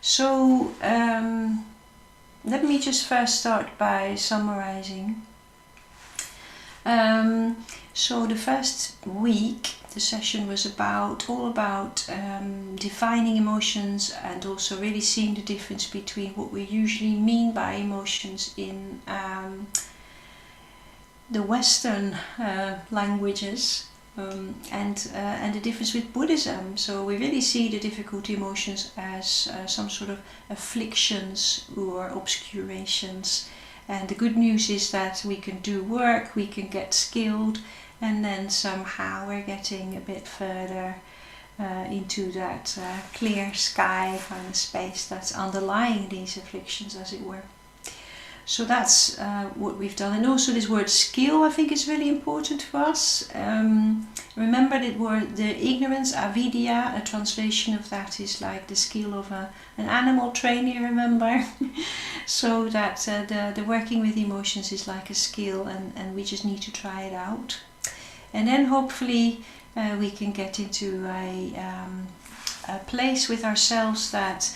So let me just first start by summarizing. So the first week, the session was all about defining emotions, and also really seeing the difference between what we usually mean by emotions in the Western languages and the difference with Buddhism. So we really see the difficult emotions as some sort of afflictions or obscurations. And the good news is that we can do work, we can get skilled, and then somehow we're getting a bit further into that clear sky kind of space that's underlying these afflictions, as it were. So that's what we've done. And also this word skill, I think, is really important for us. Remember that word, the ignorance, avidya, a translation of that is like the skill of an animal trainer, remember? So that the working with emotions is like a skill, and we just need to try it out. And then hopefully we can get into a place with ourselves that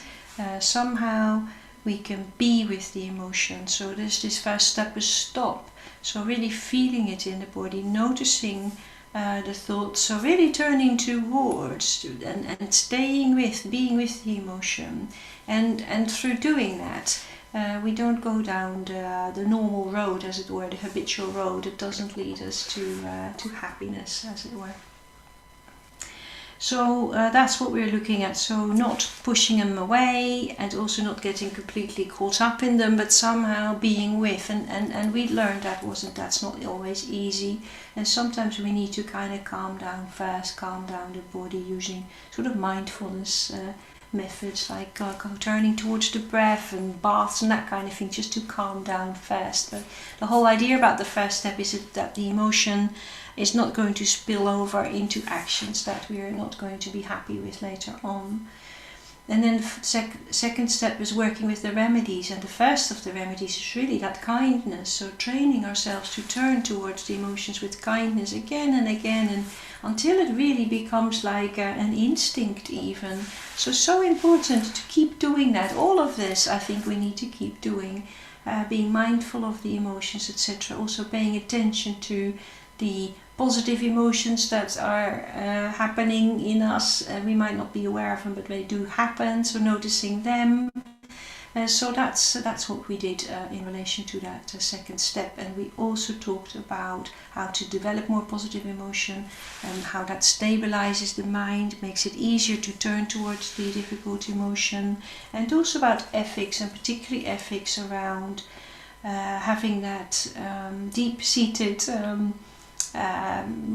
somehow we can be with the emotion. So this first step is stop. So really feeling it in the body, noticing the thoughts. So really turning towards and staying with, being with the emotion. And through doing that, we don't go down the normal road, as it were, the habitual road that doesn't lead us to happiness, as it were. So that's what we're looking at. So not pushing them away, and also not getting completely caught up in them, but somehow being with. And we learned that's not always easy. And sometimes we need to kind of calm down first, calm down the body using sort of mindfulness methods like turning towards the breath and baths and that kind of thing, just to calm down first. But the whole idea about the first step is that the emotion is not going to spill over into actions that we are not going to be happy with later on. And then the second step is working with the remedies, and the first of the remedies is really that kindness. So training ourselves to turn towards the emotions with kindness again and again, and until it really becomes like an instinct even. So important to keep doing that. All of this I think we need to keep doing, being mindful of the emotions, etc. Also paying attention to the positive emotions that are happening in us. We might not be aware of them, but they do happen, so noticing them. So that's what we did in relation to that second step. And we also talked about how to develop more positive emotion, and how that stabilizes the mind, makes it easier to turn towards the difficult emotion, and also about ethics, and particularly ethics around having that deep-seated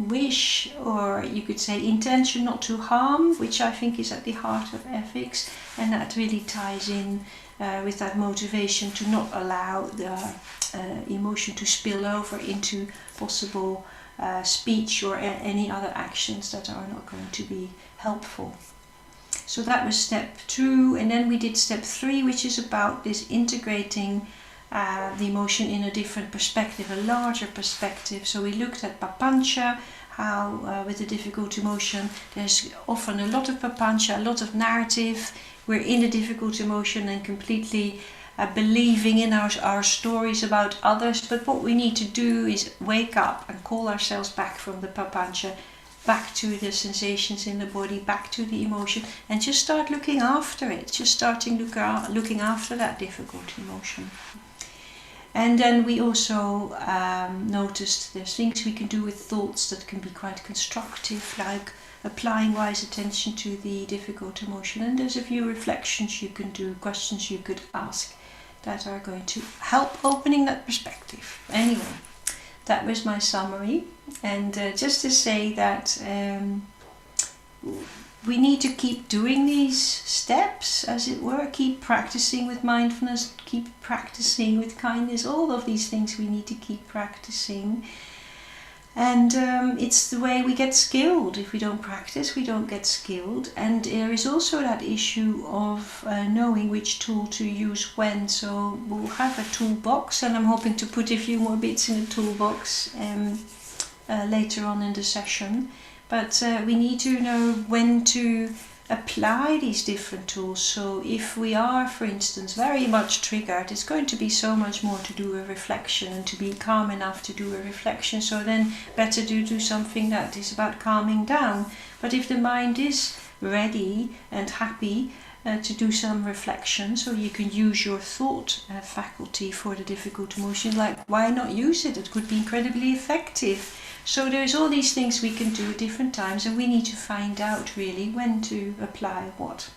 wish, or you could say intention, not to harm, which I think is at the heart of ethics. And that really ties in with that motivation to not allow the emotion to spill over into possible speech or any other actions that are not going to be helpful. So that was step 2, and then we did step 3, which is about this integrating the emotion in a different perspective, a larger perspective. So we looked at papancha, how with the difficult emotion there's often a lot of papancha, a lot of narrative. We're in the difficult emotion and completely believing in our stories about others. But what we need to do is wake up and call ourselves back from the papancha, back to the sensations in the body, back to the emotion, and just start looking after it, just starting looking after that difficult emotion. And then we also noticed there's things we can do with thoughts that can be quite constructive, like applying wise attention to the difficult emotion. And there's a few reflections you can do, questions you could ask that are going to help opening that perspective. Anyway, that was my summary. And just to say that we need to keep doing these steps, as it were, keep practicing with mindfulness, keep practicing with kindness. All of these things we need to keep practicing. And it's the way we get skilled. If we don't practice, we don't get skilled. And there is also that issue of knowing which tool to use when. So we'll have a toolbox, and I'm hoping to put a few more bits in the toolbox later on in the session. But we need to know when to apply these different tools. So if we are, for instance, very much triggered, it's going to be so much more to do a reflection and to be calm enough to do a reflection. So then better to do something that is about calming down. But if the mind is ready and happy to do some reflection, so you can use your thought faculty for the difficult emotion, like why not use it? It could be incredibly effective. So there's all these things we can do at different times, and we need to find out really when to apply what.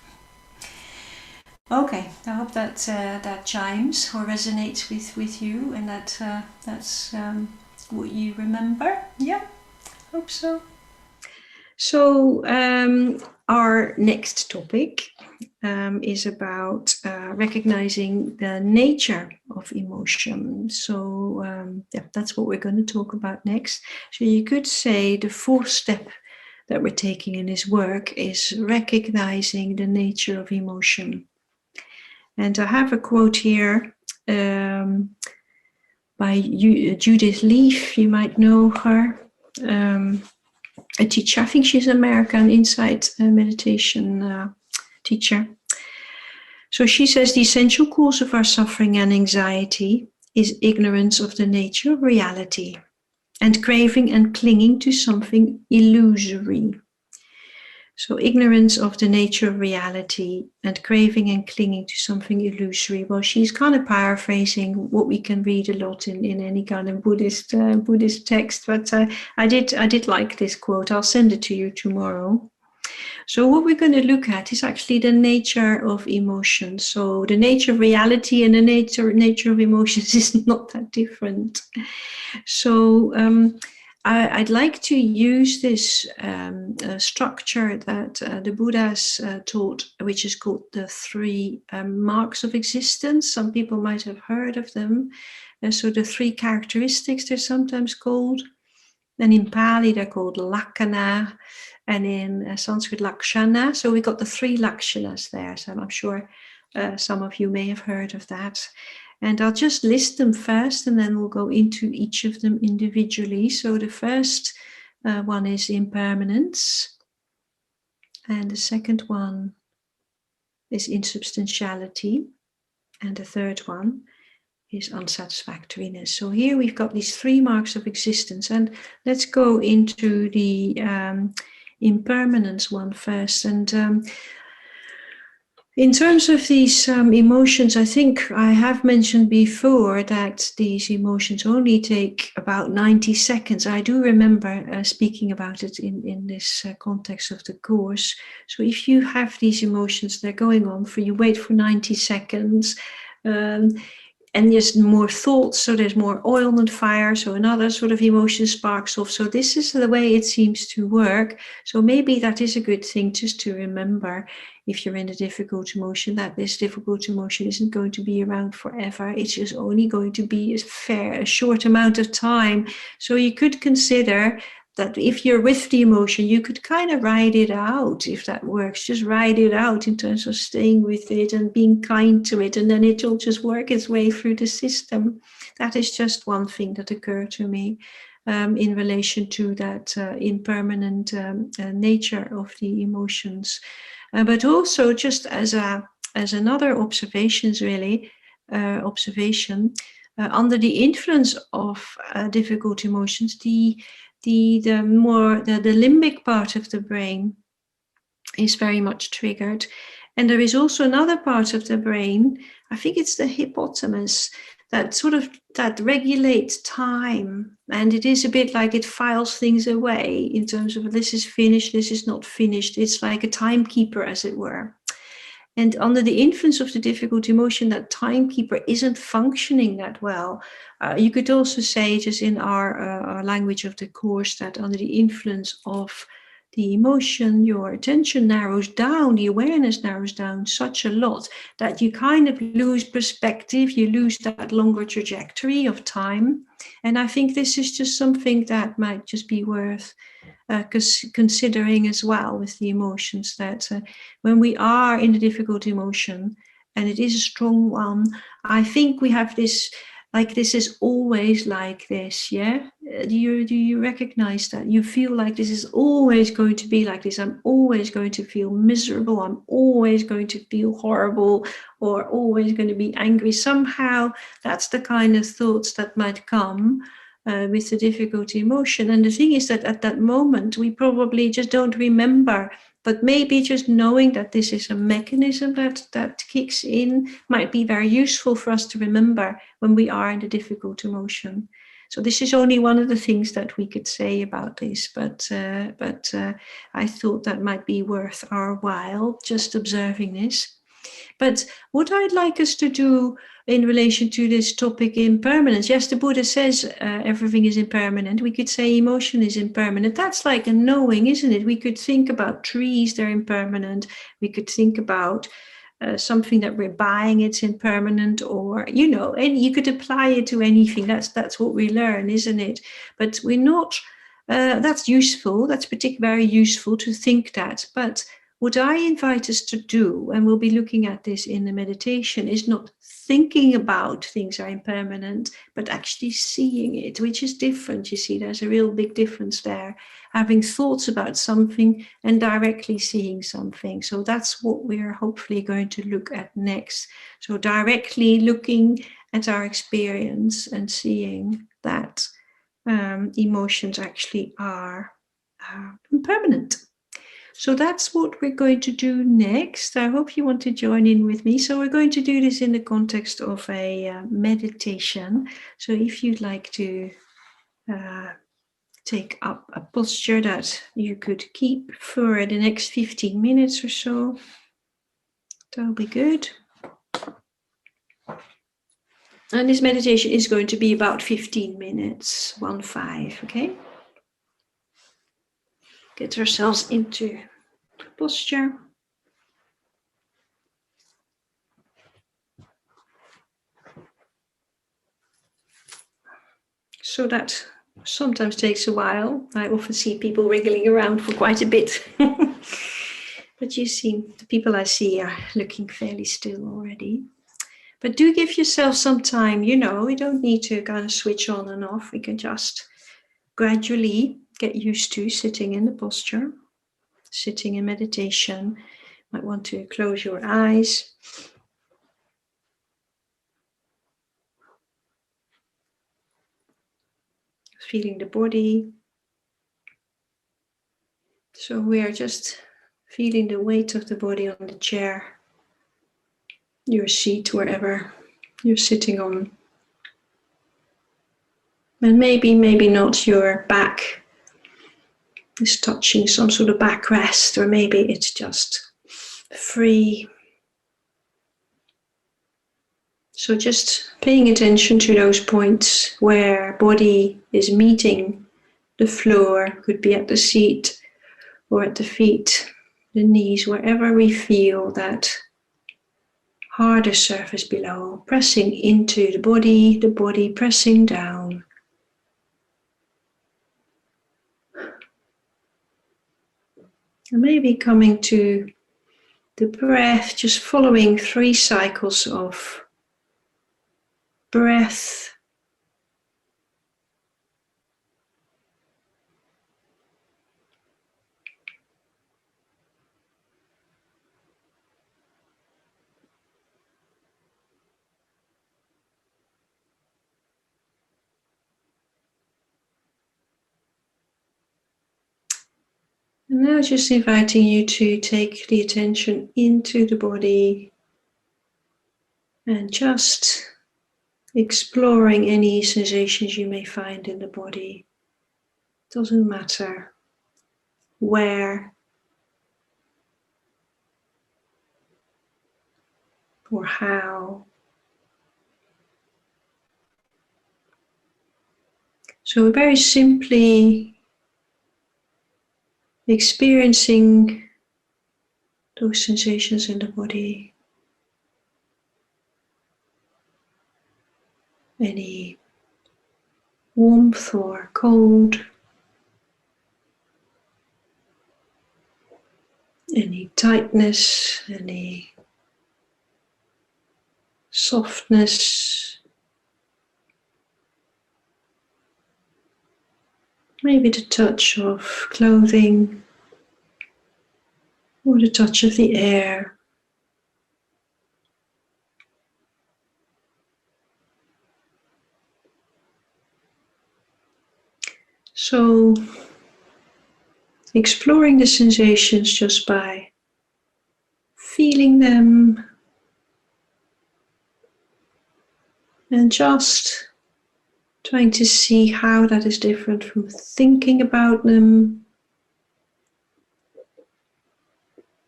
Okay, I hope that that chimes or resonates with you, and that that's what you remember. Yeah, hope so. So our next topic is about recognizing the nature of emotion. So yeah, that's what we're going to talk about next. So you could say the fourth step that we're taking in this work is recognizing the nature of emotion. And I have a quote here by Judith Leaf. You might know her. A teacher, I think she's an American insight meditation teacher. So she says the essential cause of our suffering and anxiety is ignorance of the nature of reality and craving and clinging to something illusory. So ignorance of the nature of reality and craving and clinging to something illusory. Well, she's kind of paraphrasing what we can read a lot in any kind of Buddhist text. But I did like this quote. I'll send it to you tomorrow. So what we're going to look at is actually the nature of emotions. So the nature of reality and the nature of emotions is not that different. So I'd like to use this structure that the Buddhas taught, which is called the 3 marks of existence. Some people might have heard of them. So the 3 characteristics, they're sometimes called. And in Pali, they're called lakkhana, and in Sanskrit, lakshana. So we got the 3 lakshanas there. So I'm sure some of you may have heard of that. And I'll just list them first, and then we'll go into each of them individually. So the first one is impermanence. And the second one is insubstantiality. And the third one is unsatisfactoriness. So here we've got these 3 marks of existence. And let's go into the impermanence one first. And in terms of these emotions, I think I have mentioned before that these emotions only take about 90 seconds. I do remember speaking about it in this context of the course. So if you have these emotions, they're going on for, you wait for 90 seconds, and there's more thoughts, so there's more oil on the fire, so another sort of emotion sparks off. So this is the way it seems to work. So maybe that is a good thing just to remember, if you're in a difficult emotion, that this difficult emotion isn't going to be around forever. It's just only going to be a short amount of time. So you could consider that if you're with the emotion, you could kind of ride it out, if that works. Just ride it out in terms of staying with it and being kind to it, and then it'll just work its way through the system. That is just one thing that occurred to me in relation to that impermanent nature of the emotions. But also, just as another observation, under the influence of difficult emotions, the limbic part of the brain is very much triggered. And there is also another part of the brain, I think it's the hippocampus, that regulates time. And it is a bit like it files things away in terms of this is finished, this is not finished. It's like a timekeeper, as it were. And under the influence of the difficult emotion, that timekeeper isn't functioning that well. You could also say, just in our language of the course, that under the influence of the emotion, your attention narrows down, the awareness narrows down such a lot that you kind of lose perspective, you lose that longer trajectory of time. And I think this is just something that might just be worth considering as well with the emotions, that when we are in a difficult emotion, and it is a strong one, I think we have this like this is always like this, yeah? Do you recognize that? You feel like this is always going to be like this. I'm always going to feel miserable. I'm always going to feel horrible, or always going to be angry. Somehow that's the kind of thoughts that might come with the difficult emotion. And the thing is that at that moment, we probably just don't remember. But maybe just knowing that this is a mechanism that kicks in might be very useful for us to remember when we are in a difficult emotion. So this is only one of the things that we could say about this, but I thought that might be worth our while, just observing this. But what I'd like us to do in relation to this topic, impermanence, yes, the Buddha says everything is impermanent. We could say emotion is impermanent. That's like a knowing, isn't it? We could think about trees, they're impermanent. We could think about something that we're buying, it's impermanent, or, and you could apply it to anything. That's what we learn, isn't it? But we're not, that's useful. That's very useful to think that. But what I invite us to do, and we'll be looking at this in the meditation, is not thinking about things are impermanent, but actually seeing it, which is different. You see, there's a real big difference there. Having thoughts about something and directly seeing something. So that's what we're hopefully going to look at next. So directly looking at our experience and seeing that emotions actually are impermanent. So that's what we're going to do next. I hope you want to join in with me. So we're going to do this in the context of a meditation. So if you'd like to take up a posture that you could keep for the next 15 minutes or so, that'll be good. And this meditation is going to be about 15 minutes, 15, okay? Get ourselves into posture. So that sometimes takes a while. I often see people wriggling around for quite a bit. But you see, the people I see are looking fairly still already. But do give yourself some time, we don't need to kind of switch on and off. We can just gradually get used to sitting in the posture, sitting in meditation. Might want to close your eyes. Feeling the body. So we are just feeling the weight of the body on the chair, your seat, wherever you're sitting on. And maybe not your back is touching some sort of backrest, or maybe it's just free. So just paying attention to those points where body is meeting the floor, could be at the seat or at the feet, the knees, wherever we feel that harder surface below, pressing into the body pressing down. And maybe coming to the breath, just following 3 cycles of breath. And now just inviting you to take the attention into the body and just exploring any sensations you may find in the body. Doesn't matter where or how. So very simply experiencing those sensations in the body. Any warmth or cold. Any tightness, any softness, maybe the touch of clothing or the touch of the air. So, exploring the sensations just by feeling them and just trying to see how that is different from thinking about them.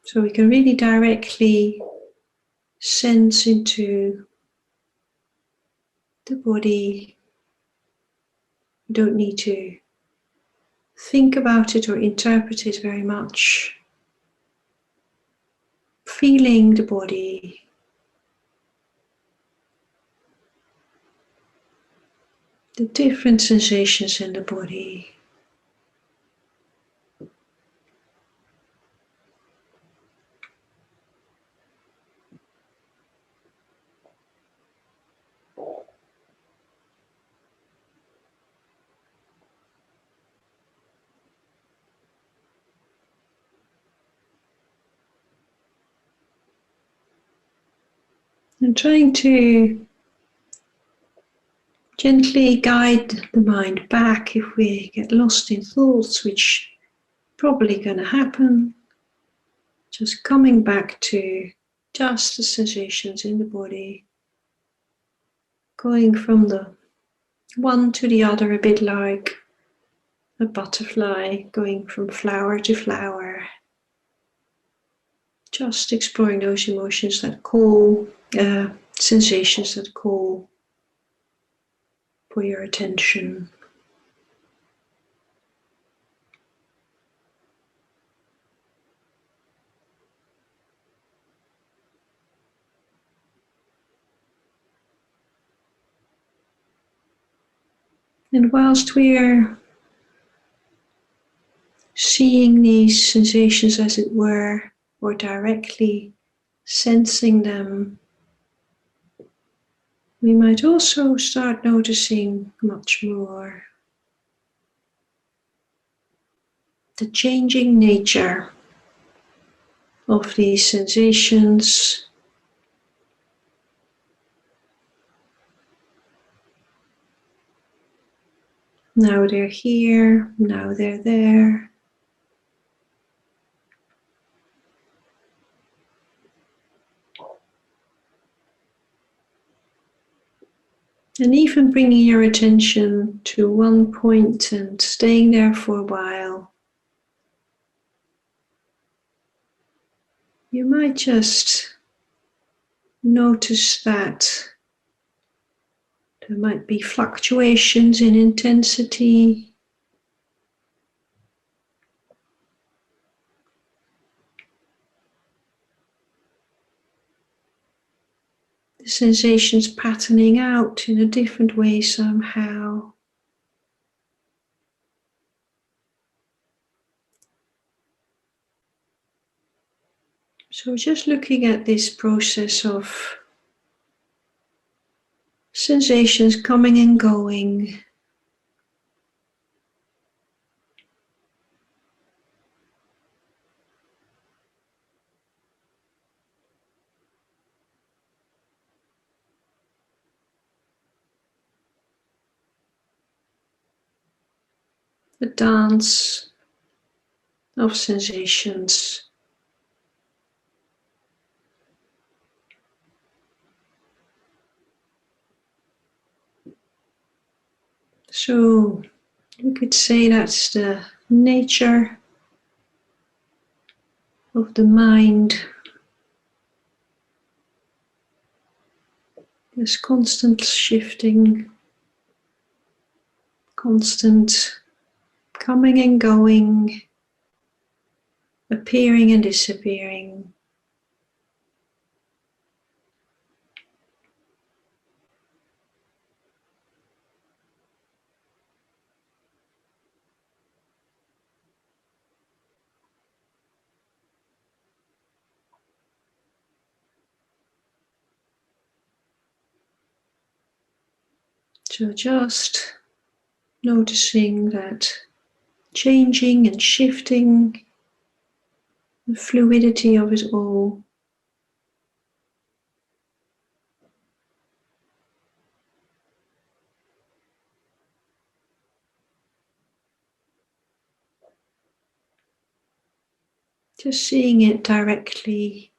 So we can really directly sense into the body. You don't need to think about it or interpret it very much. Feeling the body. The different sensations in the body. And trying to gently guide the mind back if we get lost in thoughts, which probably going to happen. Just coming back to just the sensations in the body. Going from the one to the other, a bit like a butterfly going from flower to flower. Just exploring those emotions that call, sensations that call for your attention. And whilst we're seeing these sensations as it were, or directly sensing them, we might also start noticing much more the changing nature of these sensations. Now they're here, now they're there. And even bringing your attention to one point and staying there for a while. You might just notice that there might be fluctuations in intensity. The sensations patterning out in a different way somehow. So just looking at this process of sensations coming and going. The dance of sensations. So you could say that's the nature of the mind. There's constant shifting, constant coming and going, appearing and disappearing. So just noticing that changing and shifting, the fluidity of it all. Just seeing it directly.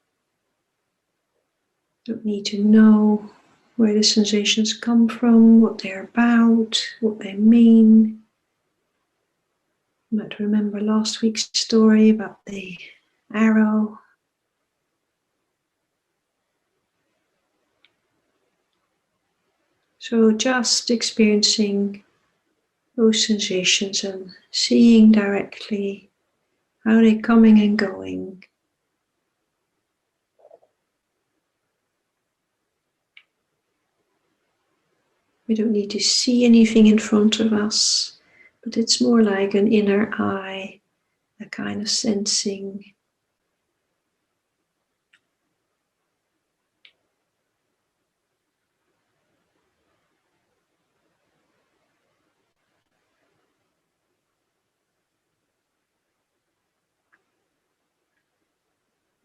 Don't need to know where the sensations come from, what they're about, what they mean. You might remember last week's story about the arrow. So just experiencing those sensations and seeing directly how they're coming and going. We don't need to see anything in front of us, but it's more like an inner eye, a kind of sensing.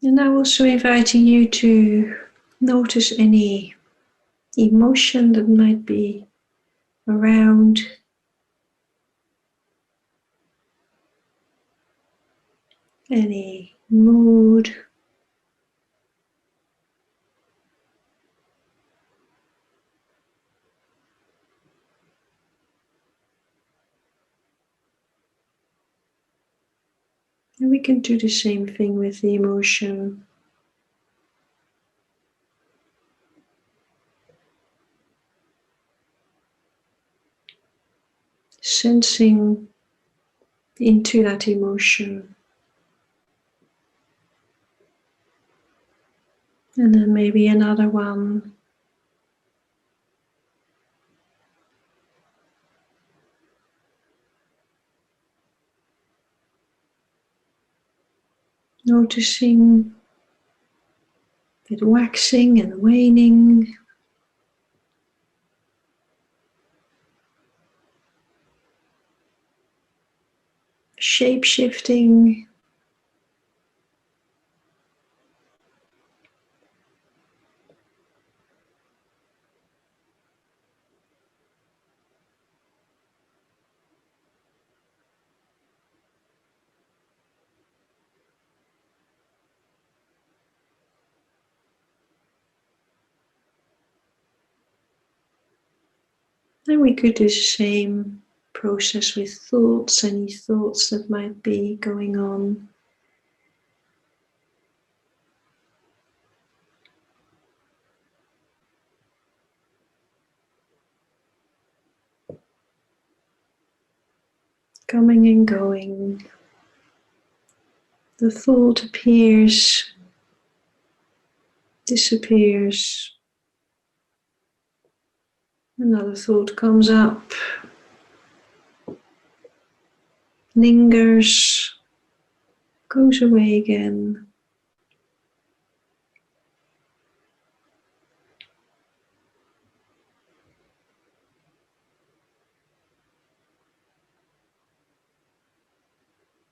And I'm also inviting you to notice any emotion that might be around. Any mood. And we can do the same thing with the emotion. Sensing into that emotion. And then maybe another one. Noticing it waxing and waning. Shape-shifting. And we could do the same process with thoughts, any thoughts that might be going on. Coming and going. The thought appears, disappears. Another thought comes up, lingers, goes away again.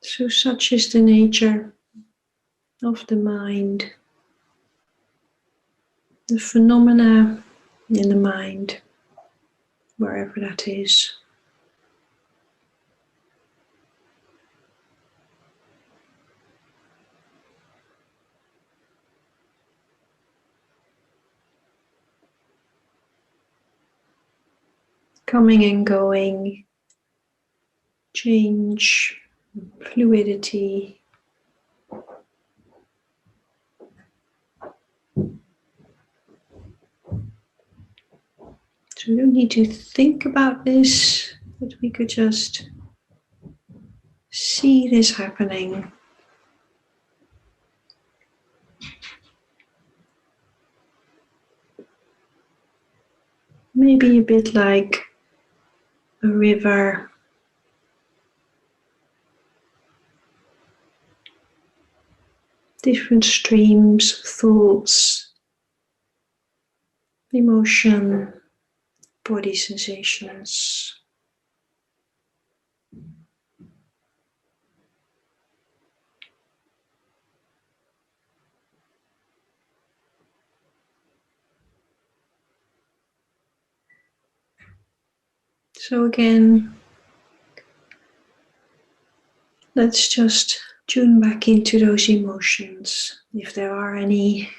So such is the nature of the mind, the phenomena in the mind, wherever that is. Coming and going, change, fluidity. So we don't need to think about this, but we could just see this happening. Maybe a bit like a river. Different streams of thoughts, emotion, body sensations. So again, let's just tune back into those emotions. If there are any,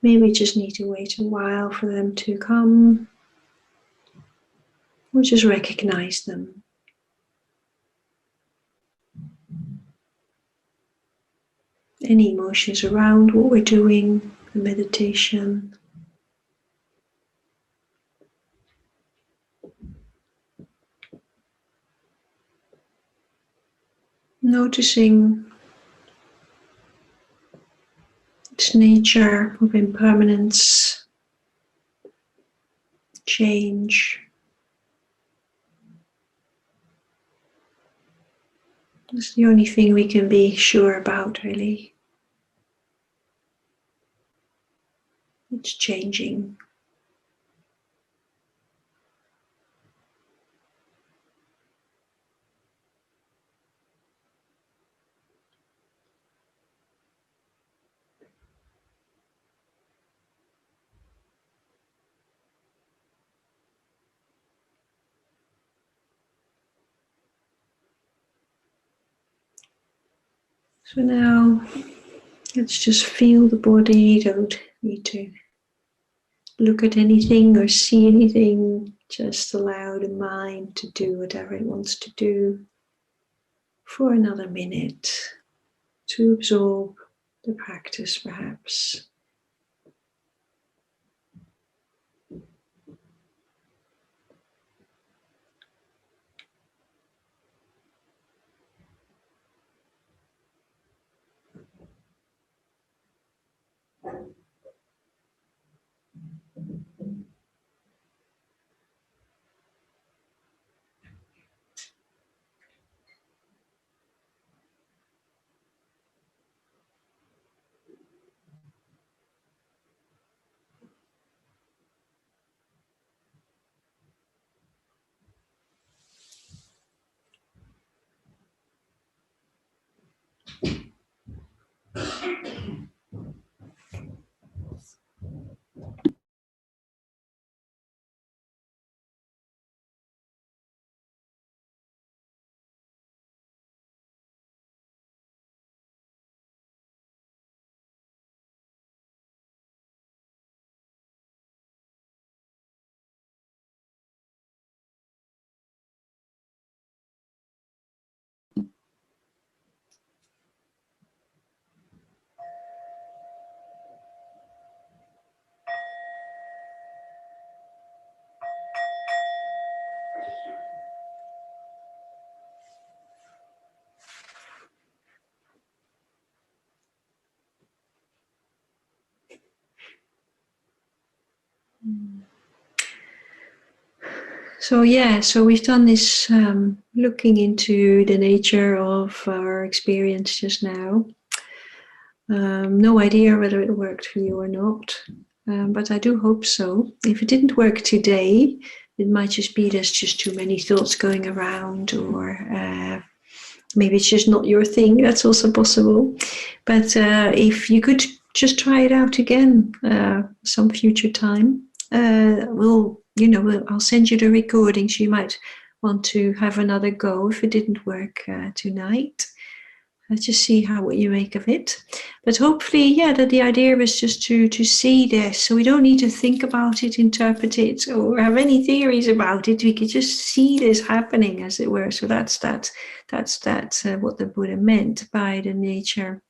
maybe we just need to wait a while for them to come, or just recognize them. Any emotions around what we're doing, the meditation. Noticing its nature of impermanence, change. It's the only thing we can be sure about, really. It's changing. So now, let's just feel the body. Don't need to look at anything or see anything. Just allow the mind to do whatever it wants to do for another minute to absorb the practice, perhaps. So we've done this looking into the nature of our experience just now. No idea whether it worked for you or not, but I do hope so. If it didn't work today, it might just be there's just too many thoughts going around, or maybe it's just not your thing. That's also possible. But if you could just try it out again some future time, I'll send you the recording, so you might want to have another go if it didn't work tonight. Let's just see what you make of it. But hopefully, that the idea is just to see this. So we don't need to think about it, interpret it, or have any theories about it. We could just see this happening, as it were. So that's what the Buddha meant by the nature,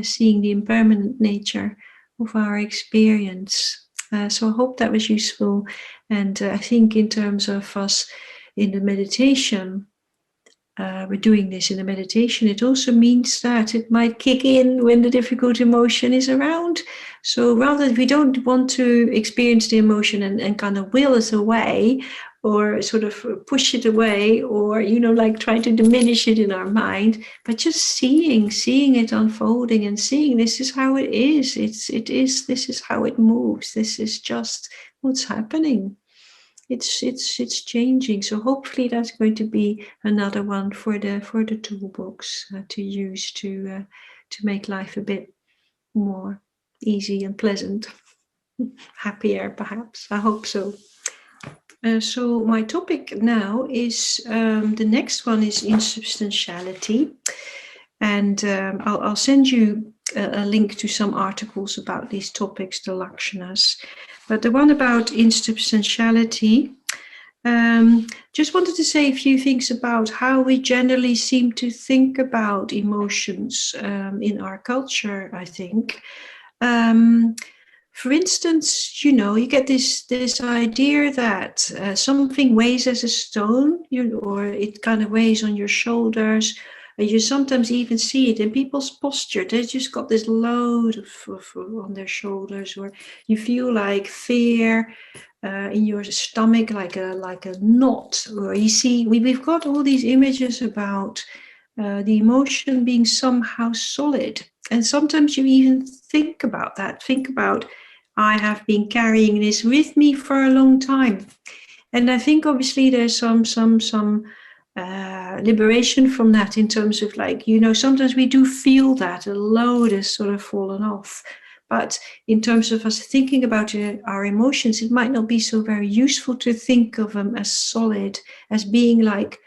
seeing the impermanent nature of our experience. So I hope that was useful. And I think in terms of us in the meditation, we're doing this in a meditation, it also means that it might kick in when the difficult emotion is around. So rather, we don't want to experience the emotion and kind of will it away, or sort of push it away, or like trying to diminish it in our mind, but just seeing it unfolding and seeing this is how it is. This is how it moves. This is just what's happening. It's changing. So hopefully that's going to be another one for the toolbox to use to make life a bit more easy and pleasant, happier perhaps. I hope so. So my topic now is the next one is insubstantiality, and I'll send you a link to some articles about these topics, the lakshanas. But the one about insubstantiality, just wanted to say a few things about how we generally seem to think about emotions in our culture, I think. For instance, you get this idea that something weighs as a stone, or it kind of weighs on your shoulders, and you sometimes even see it in people's posture. They just got this load on their shoulders, or you feel like fear in your stomach, like a knot. Or you see, we've got all these images about the emotion being somehow solid, and sometimes you even think about that. Think about, I have been carrying this with me for a long time. And I think obviously there's some liberation from that, in terms of, like, sometimes we do feel that a load has sort of fallen off. But in terms of us thinking about our emotions, it might not be so very useful to think of them as solid, as being like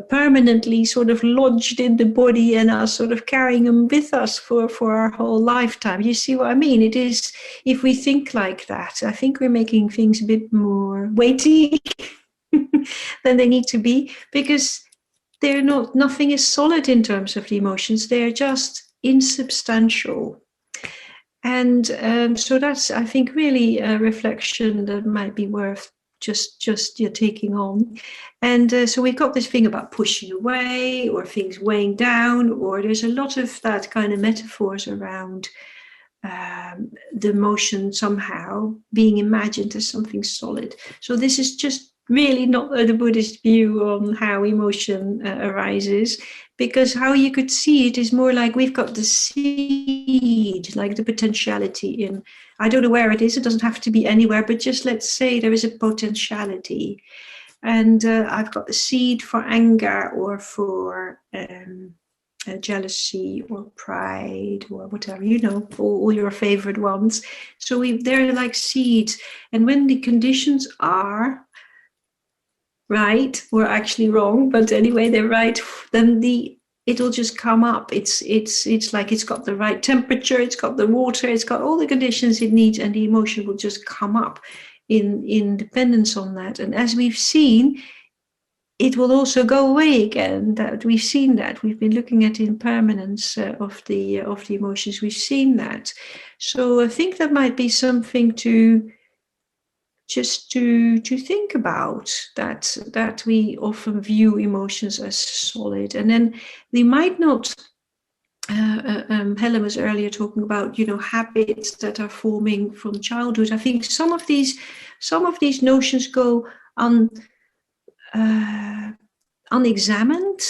permanently sort of lodged in the body and are sort of carrying them with us for our whole lifetime. You see what I mean? It is, if we think like that, I think we're making things a bit more weighty than they need to be, because nothing is solid in terms of the emotions. They're just insubstantial. And so that's, I think, really a reflection that might be worth just you're taking on. And so we've got this thing about pushing away, or things weighing down, or there's a lot of that kind of metaphors around the emotion somehow being imagined as something solid. So this is just really not the Buddhist view on how emotion arises, because how you could see it is more like we've got the seed, like the potentiality in, I don't know where it is, it doesn't have to be anywhere, but just let's say there is a potentiality. And I've got the seed for anger, or for jealousy, or pride, or whatever, all your favorite ones. So they're like seeds. And when the conditions are right, or actually wrong, but anyway, they're right, then it'll just come up. It's like it's got the right temperature, it's got the water, it's got all the conditions it needs, and the emotion will just come up in dependence on that. And as we've seen, it will also go away again. That we've seen that. We've been looking at impermanence of the emotions. We've seen that. So I think that might be something to think about, that we often view emotions as solid, and then they might not. Helen was earlier talking about habits that are forming from childhood. I think some of these notions go unexamined.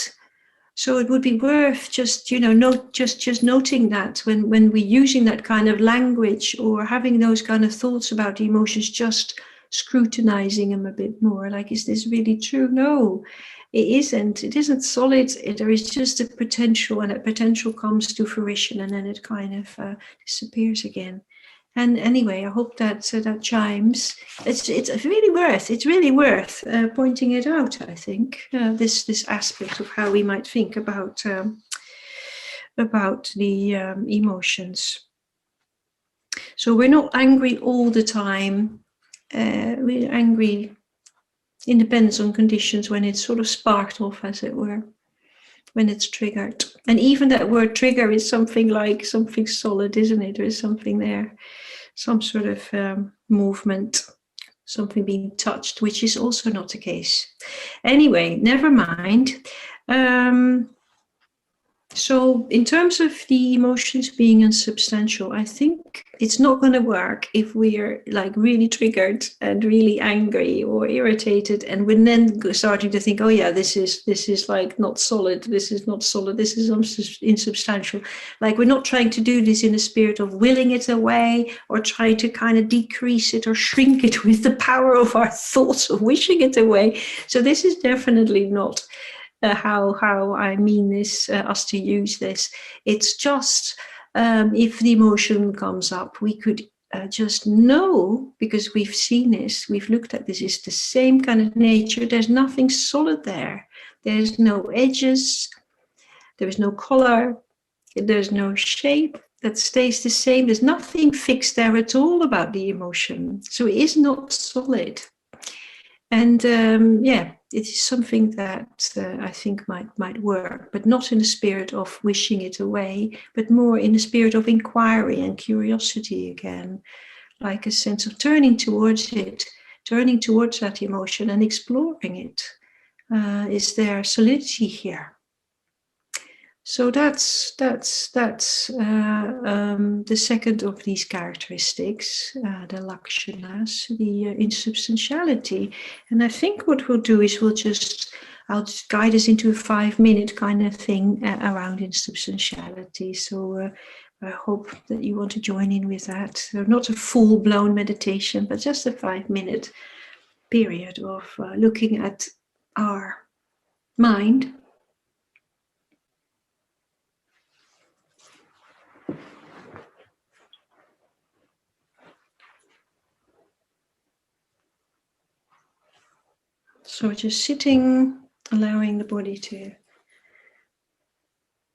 So it would be worth just noting that when we're using that kind of language, or having those kind of thoughts about the emotions, just scrutinizing them a bit more. Like, is this really true? No, it isn't. It isn't solid. There is just a potential, and that potential comes to fruition, and then it kind of disappears again. And anyway, I hope that that chimes. It's really worth pointing it out. I think this aspect of how we might think about the emotions. So we're not angry all the time. We're angry in dependence on conditions, when it's sort of sparked off, as it were, when it's triggered. And even that word trigger is something like something solid, isn't it? There is something there, some sort of movement, something being touched, which is also not the case. Anyway, never mind. So in terms of the emotions being unsubstantial, I think it's not going to work if we're like really triggered and really angry or irritated, and we're then starting to think, oh yeah, this is like not solid, this is not solid, this is insubstantial. Like, we're not trying to do this in a spirit of willing it away, or trying to kind of decrease it or shrink it with the power of our thoughts of wishing it away. So this is definitely not how I mean this, us to use this. It's just, if the emotion comes up, we could just know, because we've seen this, we've looked at this, it's the same kind of nature. There's nothing solid there. There's no edges. There is no color. There's no shape that stays the same. There's nothing fixed there at all about the emotion. So it is not solid. And yeah, it is something that I think might work, but not in the spirit of wishing it away, but more in the spirit of inquiry and curiosity again, like a sense of turning towards it, turning towards that emotion and exploring it. Is there solidity here? So that's the second of these characteristics, the lakshanas, the insubstantiality. And I think what we'll do is I'll just guide us into a 5-minute kind of thing around insubstantiality. So I hope that you want to join in with that. So not a full-blown meditation, but just a 5-minute period of looking at our mind. So just sitting, allowing the body to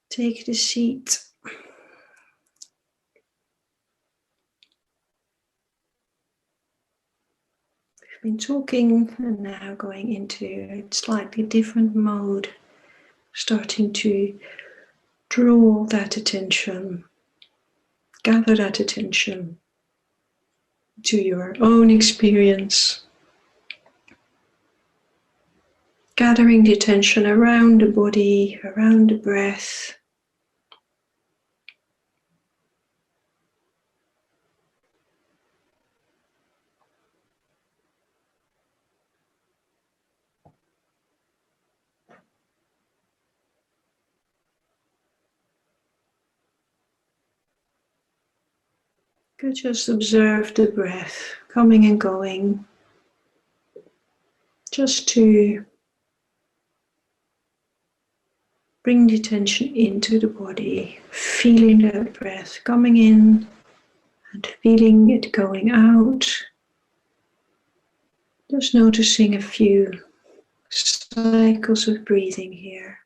take the seat. We've been talking and now going into a slightly different mode, starting to draw that attention, gather that attention to your own experience. Gathering the attention around the body, around the breath. Could just observe the breath coming and going, just to bring the attention into the body, feeling the breath coming in and feeling it going out. Just noticing a few cycles of breathing here.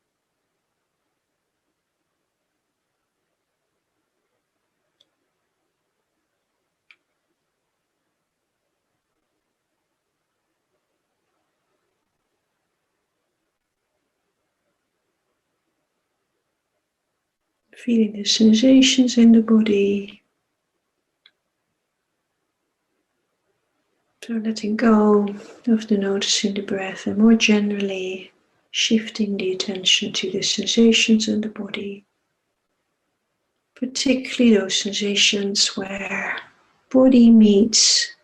Feeling the sensations in the body. So letting go of the noticing the breath and more generally shifting the attention to the sensations in the body. Particularly those sensations where body meets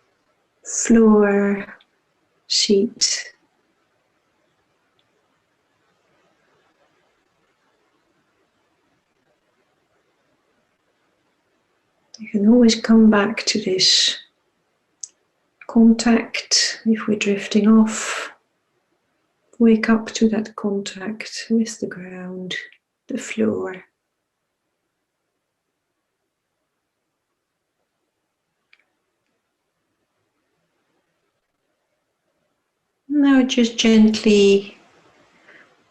floor, seat. You can always come back to this contact if we're drifting off. Wake up to that contact with the ground, the floor. Now just gently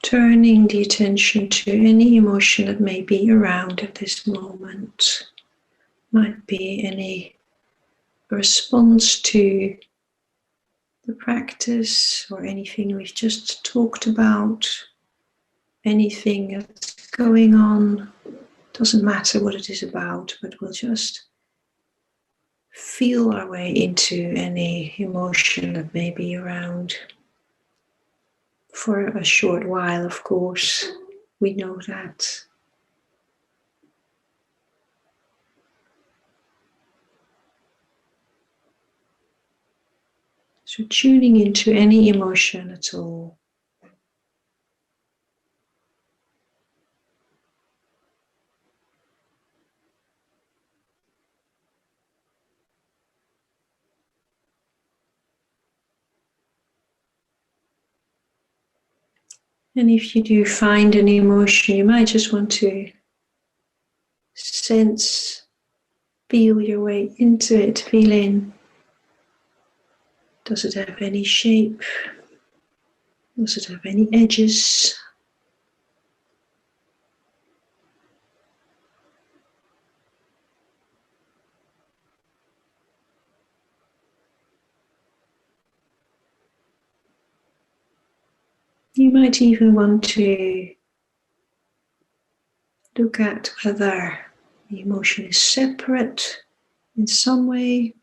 turning the attention to any emotion that may be around at this moment. Might be any response to the practice or anything we've just talked about, anything that's going on. Doesn't matter what it is about, but we'll just feel our way into any emotion that may be around. For a short while, of course, we know that. So tuning into any emotion at all. And if you do find an emotion, you might just want to sense Feel your way into it, feel in. Does it have any shape? Does it have any edges? You might even want to look at whether the emotion is separate in some way,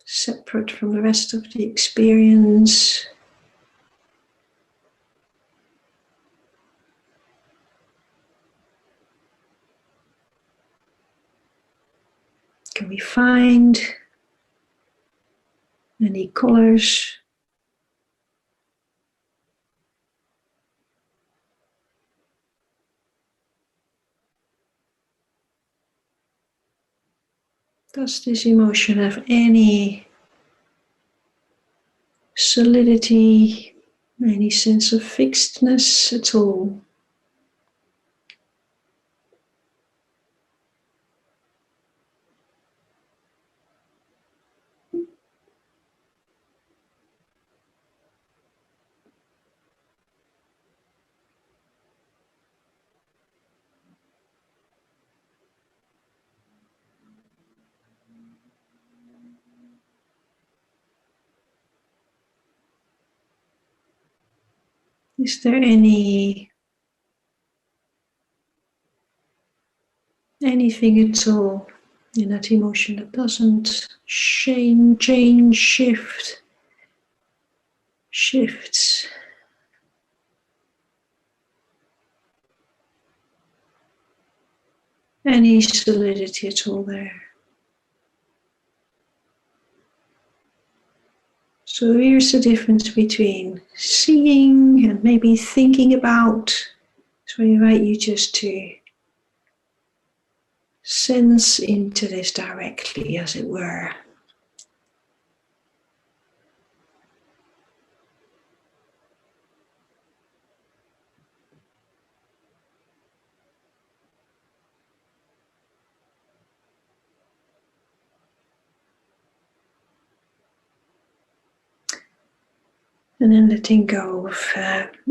separate from the rest of the experience. Can we find any colors? Does this emotion have any solidity, any sense of fixedness at all? Is there anything at all in that emotion that doesn't change, shifts? Any solidity at all there? So here's the difference between seeing and maybe thinking about. So I invite you just to sense into this directly, as it were. And then letting go of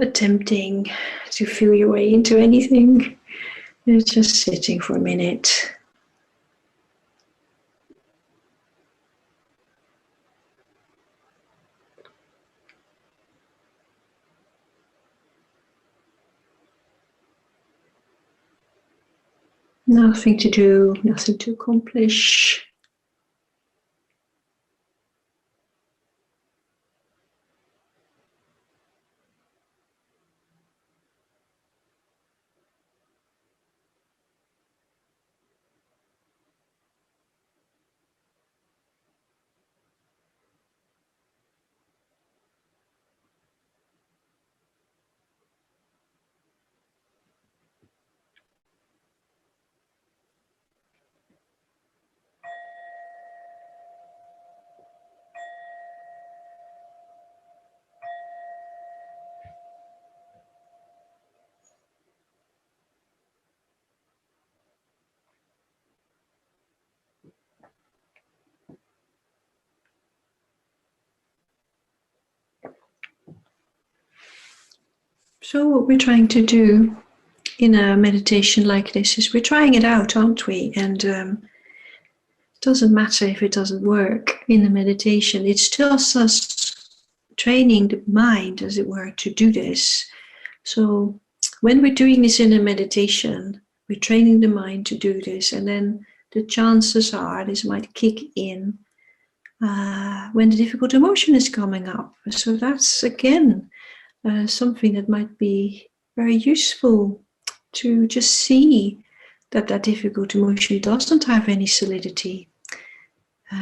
attempting to feel your way into anything. You're just sitting for a minute. Nothing to do, nothing to accomplish. So what we're trying to do in a meditation like this is we're trying it out, aren't we? And it doesn't matter if it doesn't work in the meditation. It's just us training the mind, as it were, to do this. So when we're doing this in a meditation, we're training the mind to do this, and then the chances are this might kick in when the difficult emotion is coming up. So that's again something that might be very useful to just see that that difficult emotion doesn't have any solidity,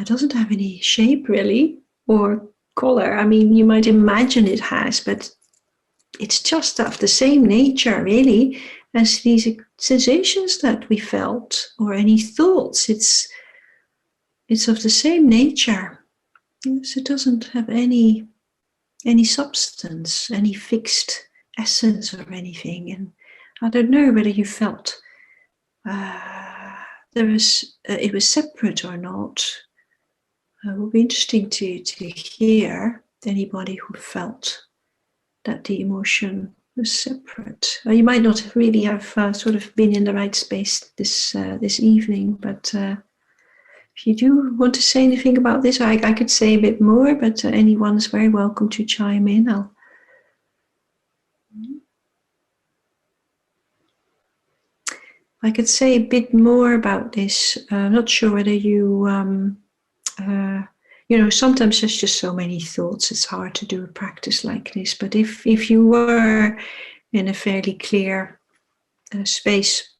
doesn't have any shape really, or color. I mean, you might imagine it has, but it's just of the same nature really as these sensations that we felt, or any thoughts. It's of the same nature. Yes, it doesn't have any substance, any fixed essence or anything. And I don't know whether you felt it was separate or not. It would be interesting to hear anybody who felt that the emotion was separate. You might not really have sort of been in the right space this evening, but if you do want to say anything about this, I could say a bit more, but anyone is very welcome to chime in. I could say a bit more about this. I'm not sure whether you, sometimes there's just so many thoughts. It's hard to do a practice like this. But if you were in a fairly clear space,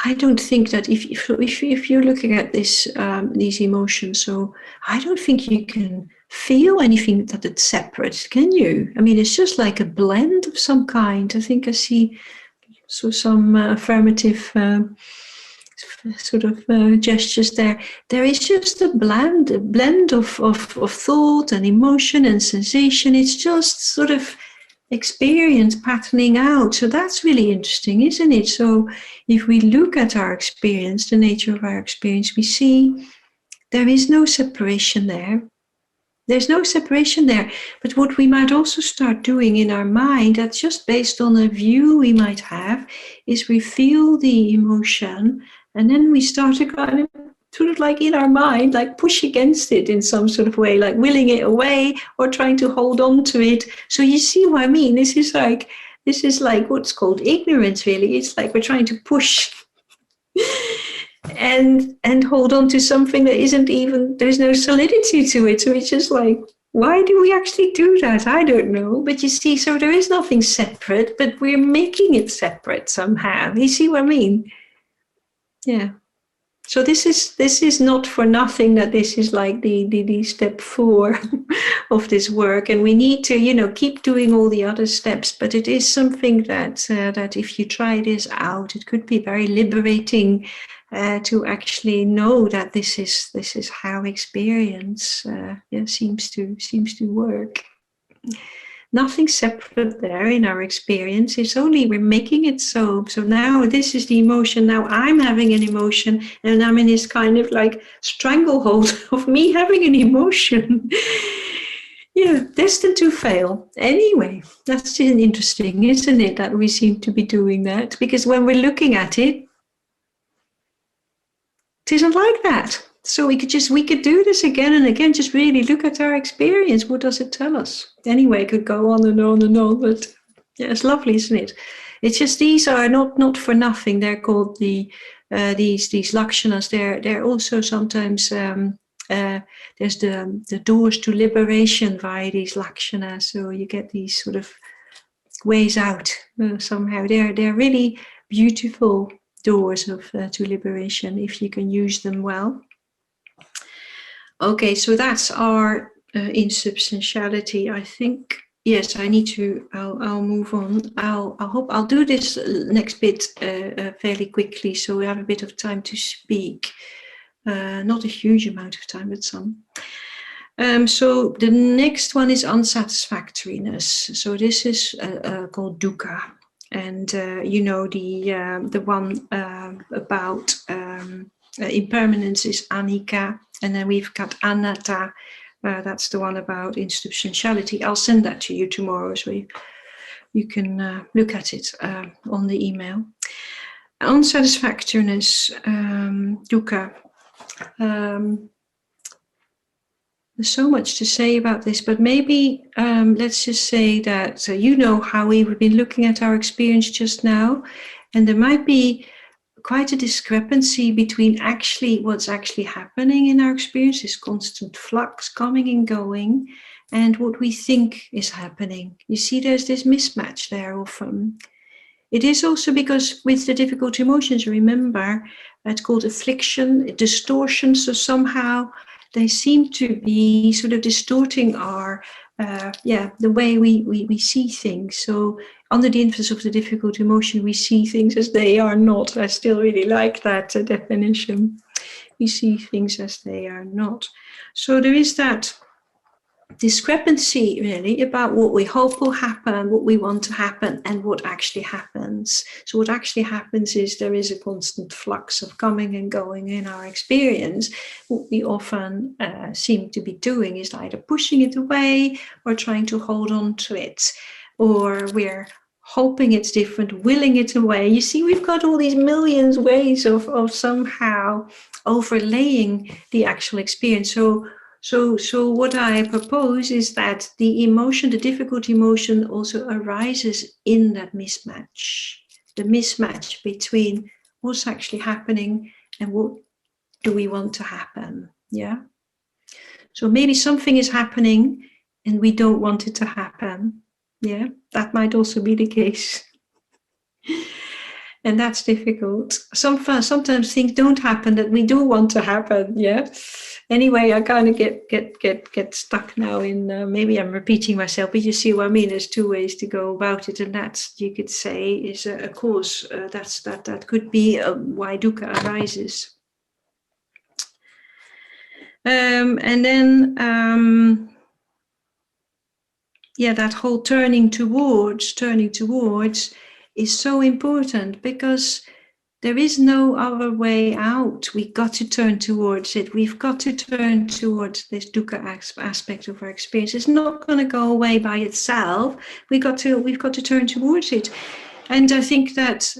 I don't think that if you're looking at this these emotions, so I don't think you can feel anything that it's separate, can you? I mean, it's just like a blend of some kind. I think I see some affirmative sort of gestures there. There is just a blend of thought and emotion and sensation. It's just sort of experience patterning out. So that's really interesting, isn't it? So if we look at our experience, the nature of our experience, we see there is no separation there. There's no separation there. But what we might also start doing in our mind, that's just based on a view we might have, is we feel the emotion and then we start to kind of sort of like in our mind, like push against it in some sort of way, like willing it away or trying to hold on to it. So you see what I mean? This is like what's called ignorance, really. It's like we're trying to push and hold on to something that isn't even, there's no solidity to it. So it's just like, why do we actually do that? I don't know. But you see, so there is nothing separate, but we're making it separate somehow. You see what I mean? Yeah. So this is not for nothing that this is like the step 4 of this work, and we need to keep doing all the other steps. But it is something that if you try this out, it could be very liberating to actually know that this is how experience seems to work. Nothing separate there in our experience. It's only we're making it so. So now this is the emotion. Now I'm having an emotion, and I'm in this kind of like stranglehold of me having an emotion. Yeah, destined to fail. Anyway, that's just interesting, isn't it? That we seem to be doing that, because when we're looking at it, it isn't like that. So we could do this again and again, just really look at our experience. What does it tell us? Anyway, it could go on and on and on, but yeah, it's lovely, isn't it? It's just these are not for nothing. They're called these lakshanas. They're also sometimes there's the doors to liberation via these lakshanas. So you get these sort of ways out somehow. They're really beautiful doors to liberation if you can use them well. Okay, so that's our insubstantiality. I think, yes, I need to, I'll move on. I'll do this next bit fairly quickly, so we have a bit of time to speak. Not a huge amount of time, but some. So the next one is unsatisfactoriness. So this is called dukkha. And the one about impermanence is anicca, and then we've got anatta. That's the one about insubstantiality. I'll send that to you tomorrow, so you can look at it on the email. Unsatisfactoriness, dukkha. There's so much to say about this, but maybe let's just say that how we've been looking at our experience just now, and there might be quite a discrepancy between what's actually happening in our experience, this constant flux coming and going, and what we think is happening. You see, there's this mismatch there often. It is also because with the difficult emotions, remember, it's called affliction, distortion, so somehow they seem to be sort of distorting our, the way we see things. So under the influence of the difficult emotion, we see things as they are not. I still really like that definition. We see things as they are not. So there is that discrepancy really about what we hope will happen, what we want to happen, and what actually happens. So what actually happens is there is a constant flux of coming and going in our experience. What we often seem to be doing is either pushing it away or trying to hold on to it, or we're hoping it's different, willing it away. You see, we've got all these millions ways of somehow overlaying the actual experience. So what I propose is that the emotion, the difficult emotion, also arises in that mismatch. The mismatch between what's actually happening and what do we want to happen. Yeah. So maybe something is happening and we don't want it to happen. Yeah, that might also be the case. And that's difficult. Sometimes things don't happen that we do want to happen. Yeah. Anyway, I kind of get stuck now in maybe I'm repeating myself, but you see what I mean. There's two ways to go about it, and that's, you could say, is a cause. That could be why dukkha arises. And then yeah, that whole turning towards is so important, because there is no other way out. We've got to turn towards it. We've got to turn towards this dukkha aspect of our experience. It's not going to go away by itself. We've got to turn towards it. And I think that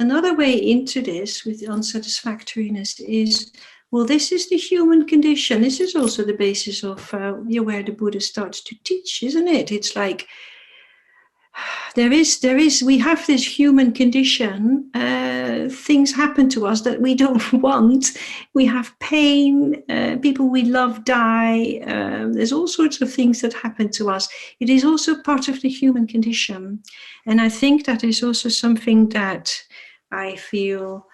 another way into this with unsatisfactoriness is, well, this is the human condition. This is also the basis of where the Buddha starts to teach, isn't it? It's like we have this human condition. Things happen to us that we don't want. We have pain. People we love die. There's all sorts of things that happen to us. It is also part of the human condition, and I think that is also something that I feel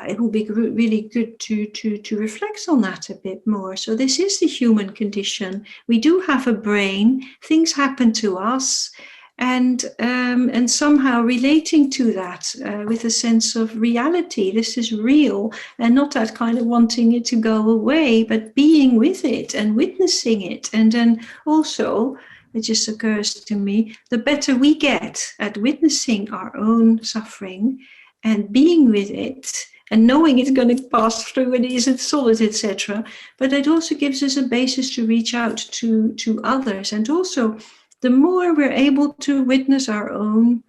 it will be really good to reflect on that a bit more. So this is the human condition. We do have a brain. Things happen to us. And somehow relating to that with a sense of reality. This is real, and not that kind of wanting it to go away, but being with it and witnessing it. And then also, it just occurs to me, the better we get at witnessing our own suffering and being with it and knowing it's going to pass through and it isn't solid, etc. But it also gives us a basis to reach out to others. And also, the more we're able to witness our own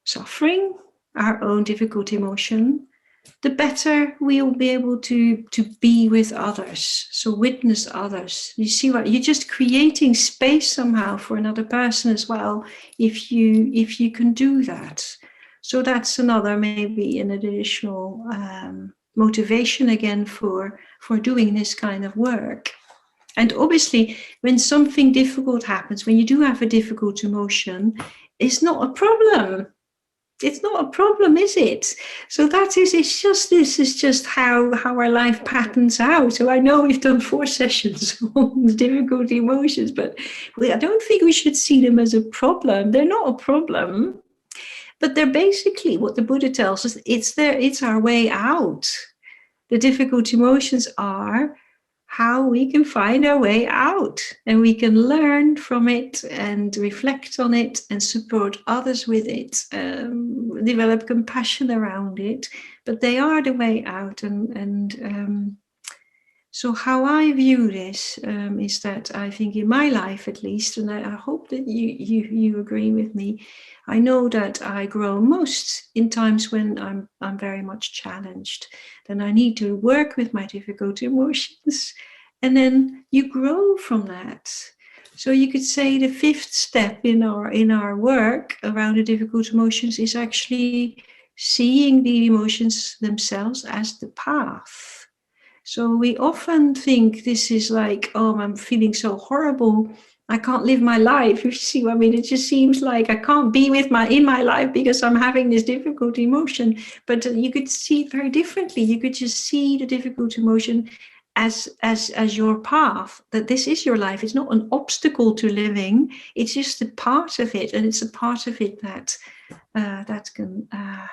suffering, our own difficult emotion, the better we'll be able to be with others. So witness others. You see what you're just creating space somehow for another person as well, if you can do that. So that's another, maybe an additional motivation again for doing this kind of work. And obviously, when something difficult happens, when you do have a difficult emotion, it's not a problem. It's not a problem, is it? So this is just how our life patterns out. So I know we've done 4 sessions on difficult emotions, but I don't think we should see them as a problem. They're not a problem, but they're basically what the Buddha tells us. It's our way out. The difficult emotions are how we can find our way out, and we can learn from it and reflect on it and support others with it, develop compassion around it, but they are the way out. And so how I view this is that I think in my life, at least, and I hope that you agree with me, I know that I grow most in times when I'm very much challenged. Then I need to work with my difficult emotions, and then you grow from that. So you could say the 5th step in our work around the difficult emotions is actually seeing the emotions themselves as the path. So we often think this is like, oh, I'm feeling so horrible, I can't live my life. If you see what I mean, it just seems like I can't be in my life because I'm having this difficult emotion. But you could see it very differently. You could just see the difficult emotion as your path, that this is your life. It's not an obstacle to living, it's just a part of it, and it's a part of it that that can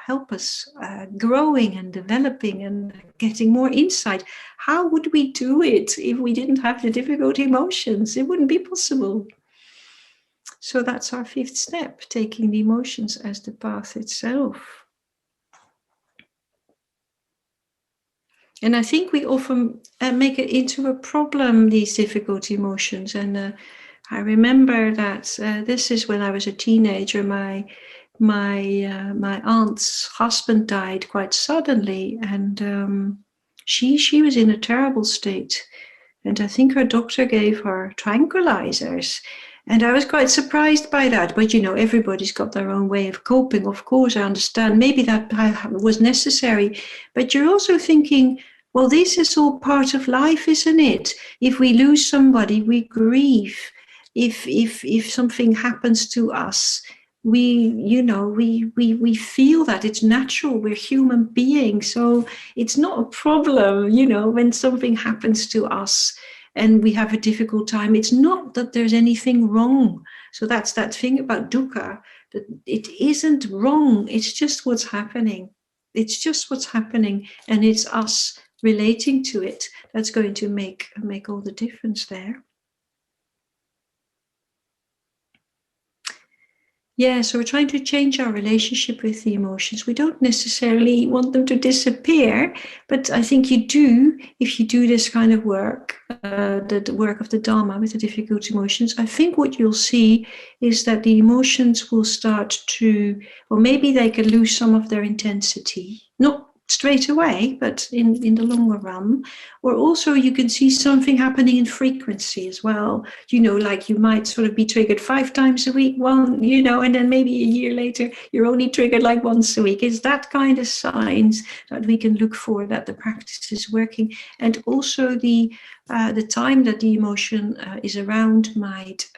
help us growing and developing and getting more insight. How would we do it if we didn't have the difficult emotions? It wouldn't be possible. So that's our fifth step, taking the emotions as the path itself. And I think we often make it into a problem, these difficult emotions. And I remember that this is when I was a teenager. My aunt's husband died quite suddenly, and she was in a terrible state. And I think her doctor gave her tranquilizers. And I was quite surprised by that. But, you know, everybody's got their own way of coping. Of course, I understand. Maybe that was necessary. But you're also thinking, well, this is all part of life, isn't it? If we lose somebody, we grieve. If something happens to us, we feel that it's natural. We're human beings. So it's not a problem, when something happens to us and we have a difficult time. It's not that there's anything wrong. So that's that thing about dukkha, that it isn't wrong. It's just what's happening. It's just what's happening, and it's us relating to it that's going to make all the difference there. Yeah, so we're trying to change our relationship with the emotions. We don't necessarily want them to disappear, but I think you do if you do this kind of work, the work of the Dharma with the difficult emotions. I think what you'll see is that the emotions will start to, or maybe they can lose some of their intensity, not straight away, but in the longer run. Or also you can see something happening in frequency as well. Like you might sort of be triggered 5 times a week, and then maybe a year later, you're only triggered like once a week. It's that kind of signs that we can look for that the practice is working. And also the time that the emotion is around might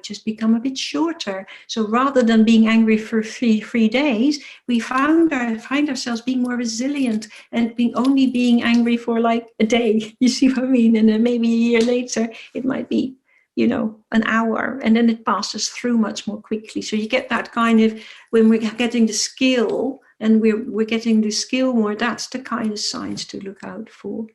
just become a bit shorter. So rather than being angry for three days, we find ourselves being more resilient and only being angry for like a day. You see what I mean? And then maybe a year later, it might be, an hour, and then it passes through much more quickly. So you get that kind of, when we're getting the skill and we're getting the skill more, that's the kind of signs to look out for.